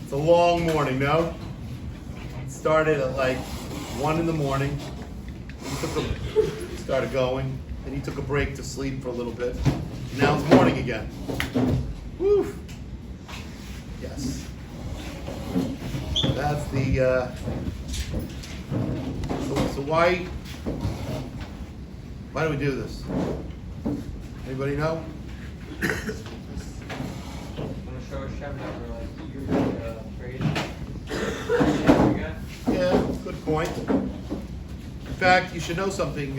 It's a long morning, no? It started at like 1 in the morning. Started going. Then he took a break to sleep for a little bit. Now it's morning again. Woo! Yes. That's the. So why do we do this? Anybody know? Want to show HaShem that we're like eager to praise? Yeah, good point. In fact, you should know something.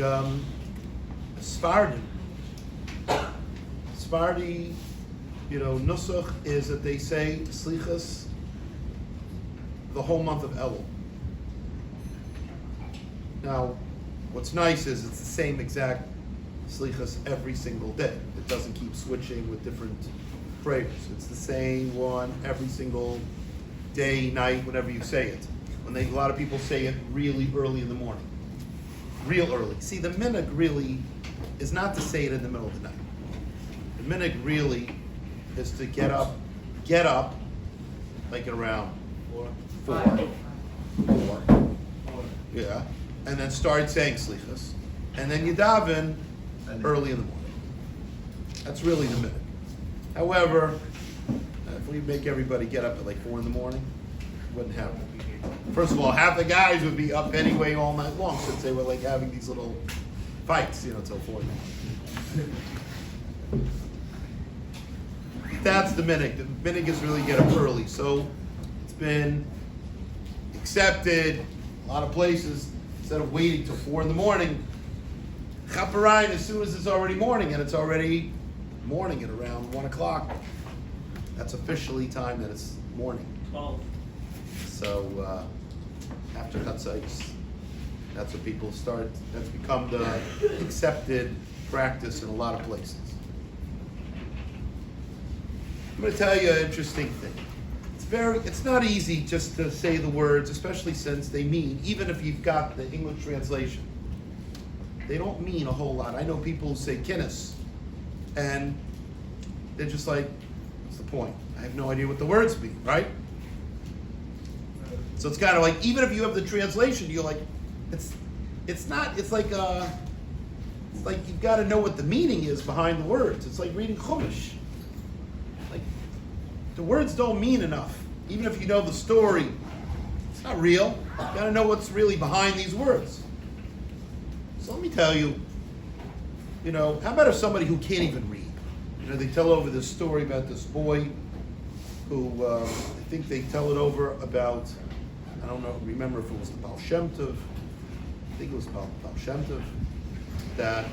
Sephardi, Nusach is that they say Slichas the whole month of Elul. Now, what's nice is it's the same exact Slichas every single day. It doesn't keep switching with different prayers. It's the same one every single day, night, whenever you say it. A lot of people say it really early in the morning. Real early. See, the minhag really is not to say it in the middle of the night. The minhag really is to get up, like around 4. Yeah. And then start saying slichas. And then you daven early in the morning. That's really the minhag. However, if we make everybody get up at like 4 in the morning, it wouldn't happen. First of all, half the guys would be up anyway all night long since they were like having these little fights, till 4 in the morning. That's the minhag. The minhag is really get up early. So it's been accepted a lot of places. Instead of waiting till 4 in the morning, chaparayim, as soon as it's already morning, and it's already morning at around 1 o'clock, that's officially time that it's morning. 12. So after Chatzos, that's what people start. That's become the accepted practice in a lot of places. I'm going to tell you an interesting thing. It's not easy just to say the words, especially since they mean, even if you've got the English translation, they don't mean a whole lot. I know people who say kinnis, and they're just like, what's the point? I have no idea what the words mean, right? So it's kind of like, even if you have the translation, you're like, it's like you've got to know what the meaning is behind the words. It's like reading Chumash. Like, the words don't mean enough. Even if you know the story, it's not real. You've got to know what's really behind these words. So let me tell you, how about if somebody who can't even read? They tell over this story about this boy who, I think they tell it over about, I don't know, remember if it was the Baal Shem Tov. I think it was Baal Shem Tov, that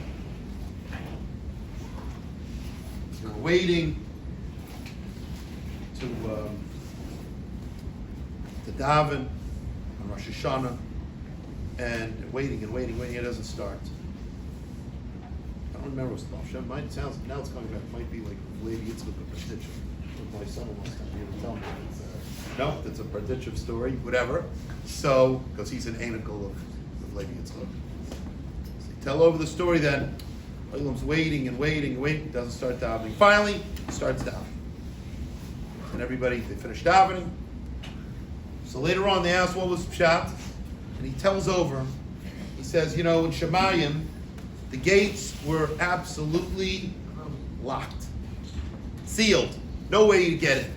they were waiting to daven on Rosh Hashanah, and waiting, it doesn't start. I don't remember what it was Baal Shem. Now it's coming back. It might be like Lady Yitzchak or Perditchev. My son wants to be able to tell me. No, it's a Perditchev story, whatever. So, because he's an anacle of Lady Yitzchak. So they tell over the story then. Olam's waiting, doesn't start davening. Finally, starts davening. And everybody, they finish davening. So later on, they ask what was Pshat, and he tells over. He says, in Shemayim, the gates were absolutely locked, sealed, no way to get in.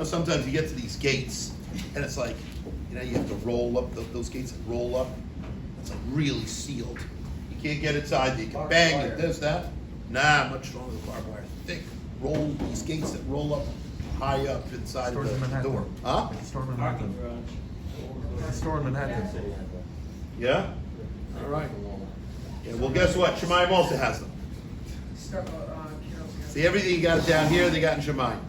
Sometimes you get to these gates, and it's like, you have to roll up those gates that roll up. It's like really sealed. You can't get inside. You can bang it, this, that. Nah, much stronger than barbed wire. Thick. Roll these gates that roll up high up inside of the door. Huh? It's a store in Manhattan. It's a store in Manhattan. Yeah? All right. Yeah, well, guess what? Shemayim also has them. See, everything you got down here, they got in Shemayim.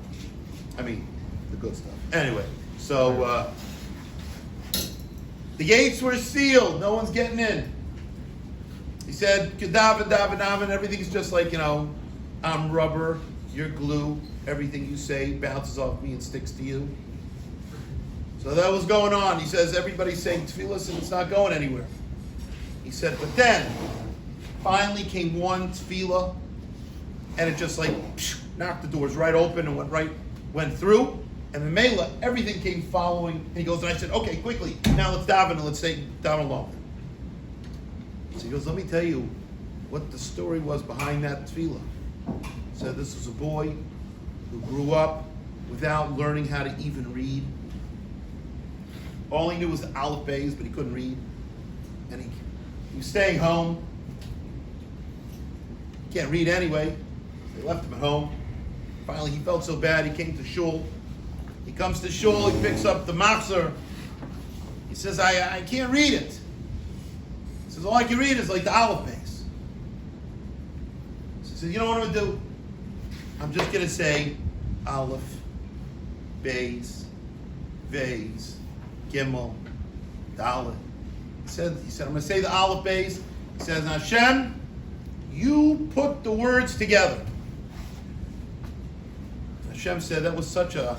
I mean, the good stuff. Anyway, so the gates were sealed. No one's getting in. He said, daven, everything's just like, I'm rubber, you're glue. Everything you say bounces off me and sticks to you. So that was going on. He says, everybody's saying tefillos and it's not going anywhere. He said, but then, finally came one tefillah, and it just like knocked the doors right open and went through. And in Mela, everything came following. And he goes, and I said, okay, quickly, now let's daven and let's say daven along. So he goes, let me tell you what the story was behind that tefillah. He said this was a boy who grew up without learning how to even read. All he knew was the aleph bays, but he couldn't read. And he was staying home. He can't read anyway. They left him at home. Finally, he felt so bad, he came to shul. He comes to shul, he picks up the machzor. He says, I can't read it. He says, all I can read is like the aleph bays. So he says, you know what I'm going to do? I'm just going to say aleph, bays, vays, gimel, dalet. He said, I'm going to say the aleph bays. He says, HaShem, you put the words together. HaShem said that was such a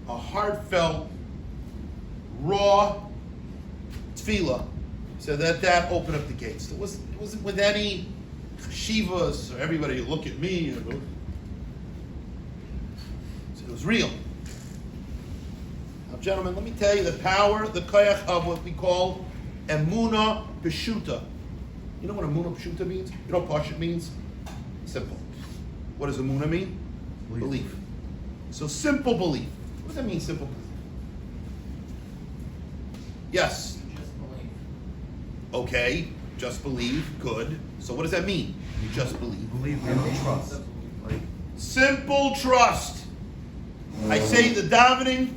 heartfelt, raw tefillah. He said that opened up the gates. It wasn't with any chivas or everybody look at me. So it was real. Now, gentlemen, let me tell you the power, the koyach of what we call Emuna Peshuta. You know what Emuna Peshuta means? You know what Pashut means? Simple. What does Emuna mean? Belief. So simple belief. What does that mean, simple belief? Yes. Just believe. Okay, just believe, good. So what does that mean? You just believe. Believe me, no trust. Like, Simple trust. I say the davening,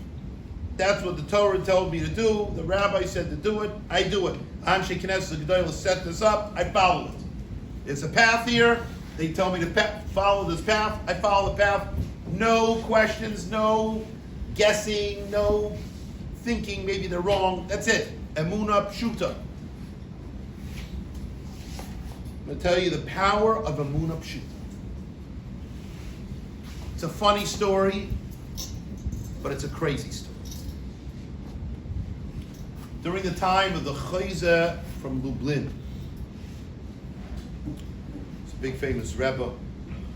that's what the Torah told me to do. The rabbi said to do it, I do it. Anshei Knesses Hagedola set this up, I follow it. There's a path here, they tell me to follow this path, I follow the path. No questions, no guessing, no thinking maybe they're wrong. That's it. Emuna Peshuta. I'm going to tell you the power of Emuna Peshuta. It's a funny story, but it's a crazy story. During the time of the Chayze from Lublin, it's a big famous Rebbe.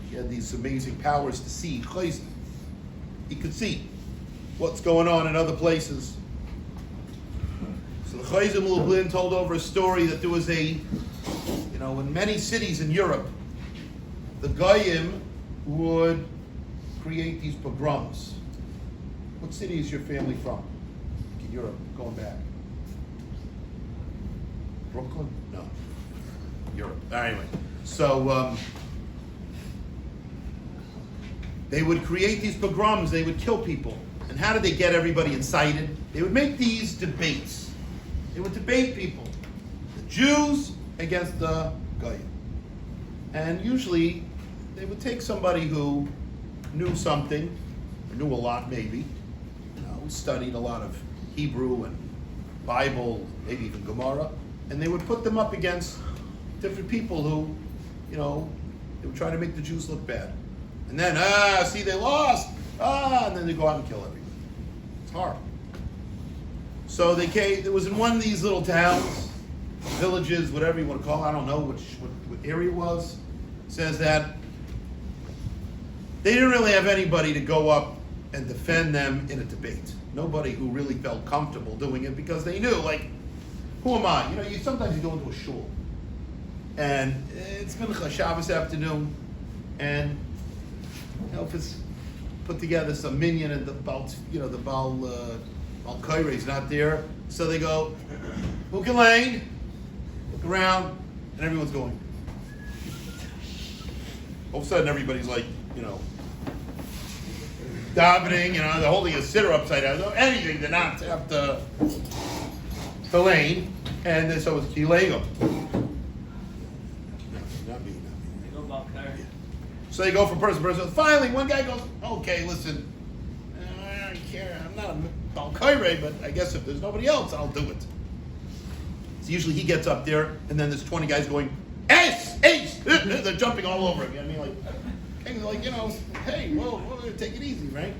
He had these amazing powers to see Chayze. He could see what's going on in other places. So the Chayze in Lublin told over a story that there was in many cities in Europe, the Goyim would create these pogroms. What city is your family from? In Europe, going back. Brooklyn? No. Europe. Anyway, so they would create these pogroms, they would kill people. And how did they get everybody incited? They would make these debates. They would debate people. The Jews against the Goyim. And usually they would take somebody who knew something, or knew a lot maybe, studied a lot of Hebrew and Bible, maybe even Gemara, and they would put them up against different people who, they would try to make the Jews look bad. And then, see, they lost. And then they go out and kill everybody. It's horrible. So they came, it was in one of these little towns, villages, whatever you want to call it, I don't know what area it was. It says that they didn't really have anybody to go up and defend them in a debate. Nobody who really felt comfortable doing it because they knew, who am I? Sometimes you go into a shul and it's Mincha Shabbos afternoon, and if it's put together some minyan and the Baal Kaireh is not there, so they go, Hook and Lane, look around, and everyone's going. All of a sudden, everybody's davening, they're holding a sitter upside down, anything to not have to lane, and then so it's Kilego. Not me. They go about there. So they go from person to person. Finally, one guy goes, okay, listen, I don't care, I'm not a Baal Kaireh, but I guess if there's nobody else, I'll do it. So usually he gets up there, and then there's 20 guys going, Ace! They're jumping all over him. Hey, whoa, take it easy, right?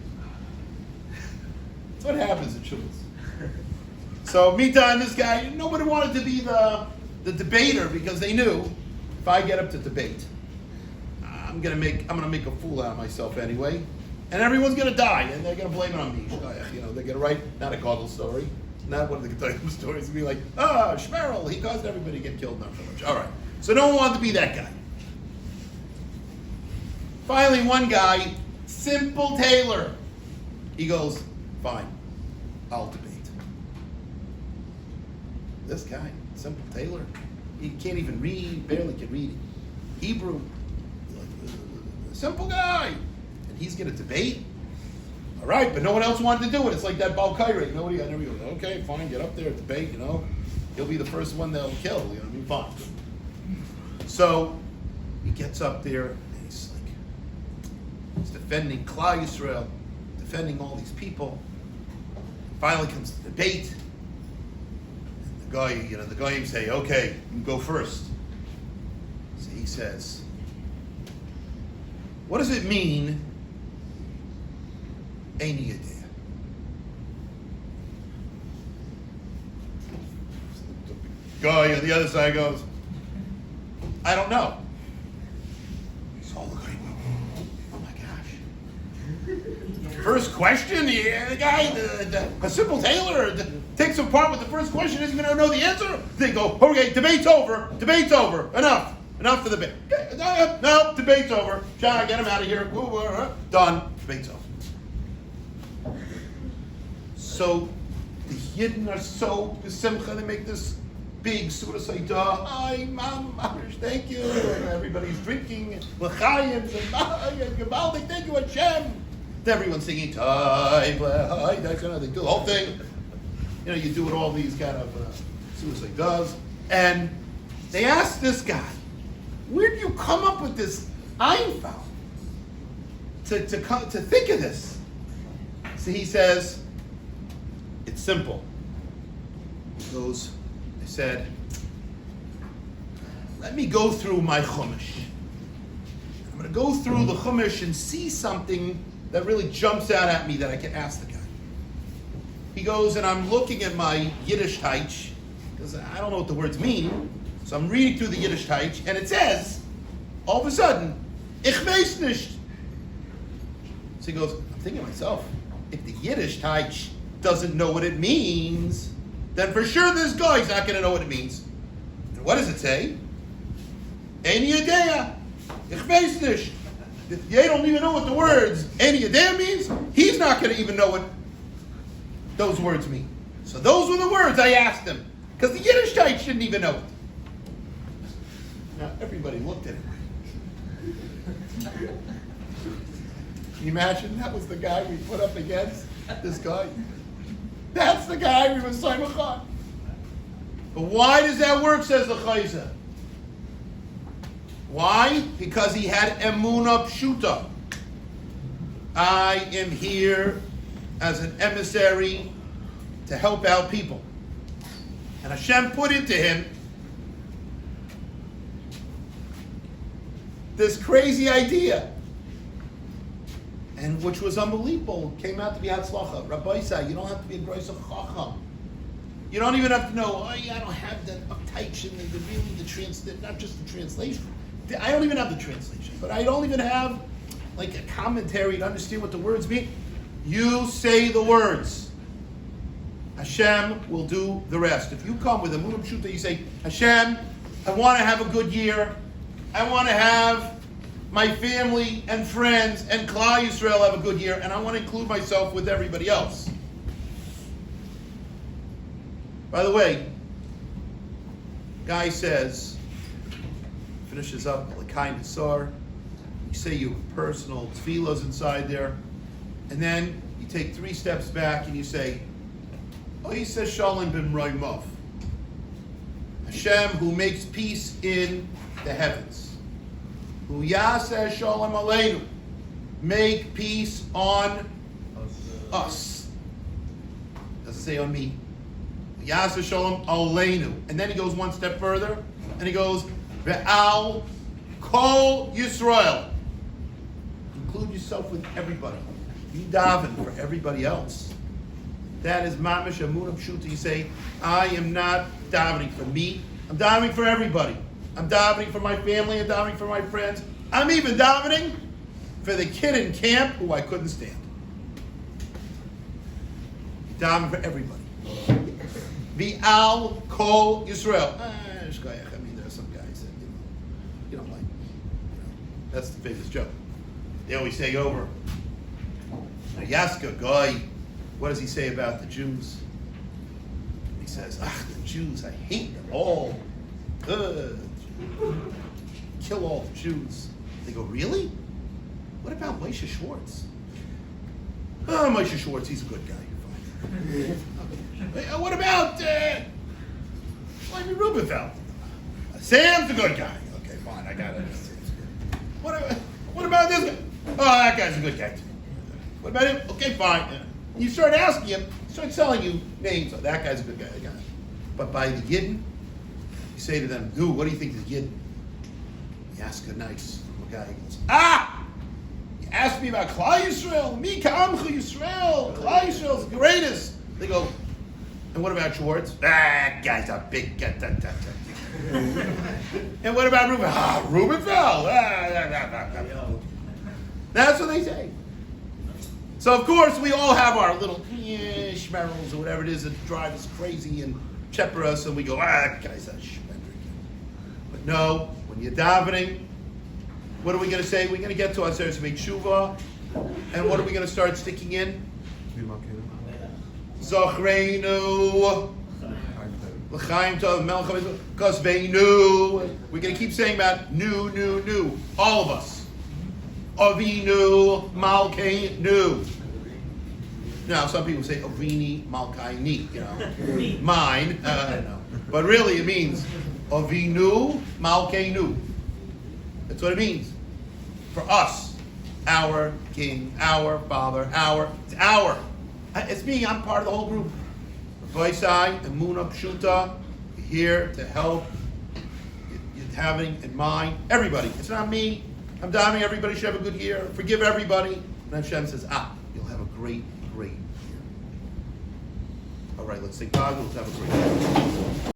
That's what happens at shuls. So meantime, this guy, nobody wanted to be the debater because they knew if I get up to debate, I'm gonna make a fool out of myself anyway. And everyone's going to die, and they're going to blame it on me. You know, they're going to write, not a Gadol story, not one of the Gedolim stories, be like, Shmerel, he caused everybody to get killed in our village. All right. So no one wanted to be that guy. Finally, one guy, simple tailor, he goes, fine, I'll debate. This guy, simple tailor, he can't even read, barely can read Hebrew. Simple guy. And he's going to debate? All right, but no one else wanted to do it. It's like that Baal Kairek. Nobody goes, okay, fine, get up there, debate, you know. He'll be the first one they'll kill, you know what I mean? Fine. So he gets up there, and he's defending Klal Yisrael, defending all these people. Finally comes to debate. And the Goyim say, okay, you go first. So he says, what does it mean, Eini Yedea? The guy on the other side goes, I don't know. So all the guy went, oh my gosh. First question, the guy, a simple tailor, takes apart with the first question, isn't going to know the answer. They go, okay, debate's over, enough for the debate. No, debate's over. Shah, get him out of here. Done. Debate's over. So the Yidden are so besimcha, they make this big Surah Saidah. Ay, Mom, thank you. And everybody's drinking. L'chaim, and Gebaldik, thank you, HaShem. Everyone's singing, they do the whole thing. You know, you do it all these kind of Surah Saidahs. And they asked this guy, where do you come up with this Einfall to think of this? So he says, it's simple. He goes, I said, let me go through my Chumash. I'm going to go through the Chumash and see something that really jumps out at me that I can ask the guy. He goes, and I'm looking at my Yiddish Taich, because I don't know what the words mean. So I'm reading through the Yiddish Taich, and it says, all of a sudden, Ich weiß nicht. So he goes, I'm thinking to myself, if the Yiddish Taich doesn't know what it means, then for sure this guy's not going to know what it means. And what does it say? Eini Yedea. Ich weiß nicht. If they don't even know what the words Eini Yedea means, he's not going to even know what those words mean. So those were the words I asked him, because the Yiddish Taich didn't even know it. Now, everybody looked at him. Can you imagine? That was the guy we put up against this guy. That's the guy we were Simon. But why does that work, says the Chayza? Why? Because he had Emuna Peshuta. I am here as an emissary to help out people. And HaShem put into him this crazy idea, and which was unbelievable. It came out to be Hatzlacha. Rabbi Salfer, you don't have to be a Greisa Chacham. You don't even have to know, I don't have that uptight not just the translation. I don't even have the translation, but I don't even have like a commentary to understand what the words mean. You say the words. HaShem will do the rest. If you come with a Emuna Peshuta, you say, HaShem, I want to have a good year. I want to have my family and friends and Klal Yisrael have a good year, and I want to include myself with everybody else. By the way, guy says, finishes up L'Kai Nisar, you say your personal tefillos inside there, and then you take 3 steps back and you say, Oiseh Shalom ben Roimov, HaShem who makes peace in the heavens. Hu Yaseh Shalom Aleinu, make peace on us. Doesn't say on me. Yaseh Shalom Aleinu. And then he goes one step further, and he goes, Ve'al Kol Yisrael. Include yourself with everybody. You daven for everybody else. That is Mamish Emuna Peshuta. You say, I am not davening for me. I'm davening for everybody. I'm davening for my family. I'm davening for my friends. I'm even davening for the kid in camp who I couldn't stand. Davening for everybody. The Al Kol Yisrael. I mean, there are some guys that you don't like. That's the famous joke. They always say over. Yaska guy, what does he say about the Jews? He says, the Jews, I hate them all. Kill all the Jews. They go, really? What about Moshe Schwartz? Oh, Moshe Schwartz, he's a good guy. You're fine. What about Rubenfeld? Sam's a good guy. Okay, fine, I got it. What about this guy? Oh, that guy's a good guy too. What about him? Okay, fine. You start asking him, start telling you names. Oh, that guy's a good guy. I got it. But by the Yidden, you say to them, dude, what do you think of the Yidden? You ask a nice little guy. He goes, you asked me about Klal Yisrael. Mi ka'amcha Yisrael. Klal Yisrael's the greatest. They go, and what about Schwartz? That guy's a big get. And what about Ruben? Rubenfeld. That's what they say. So of course we all have our little schmerals or whatever it is that drive us crazy and chepper us, and we go, that guy's a schmender. But no, when you're davening, what are we going to say? We're going to get to our service, make tshuva, and what are we going to start sticking in? Zochreinu, l'chaim tov, melech because veinu. We're going to keep saying about new, all of us. Avinu, Malkeinu. Now, some people say Avini, Malkaini, mine. No. But really, it means Avinu, Malkeinu. That's what it means. For us, our King, our Father, it's our. It's me. I'm part of the whole group. Rabbi Salfer, Emuna, Peshuta, here to help. You're having in mind everybody. It's not me. I'm davening. Everybody should have a good year. Forgive everybody. And HaShem says, you'll have a great year. All right, let's take God. Let's have a great year.